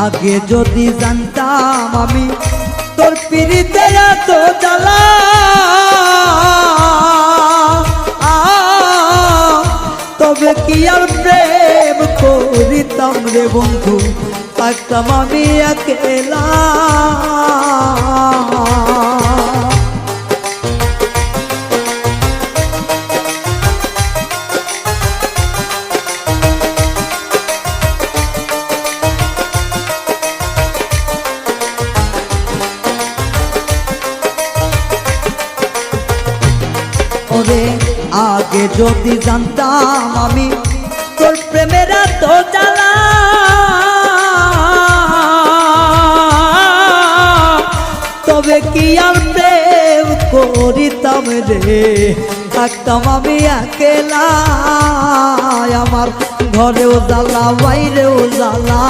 আগে যদি জানতাম আমি তোর পিরিতে এত জ্বালা, তবে কি আর প্রেম করিতাম রে বন্ধু, থাকতাম আমি একেলা। ওরে আগে যদি জানতাম আমি তোর প্রেমের এত জ্বালা, তবে কি আর প্রেম করিতাম রে, থাকতাম আমি একেলা। আমার ঘরেও জ্বালা বাইরেও জ্বালা।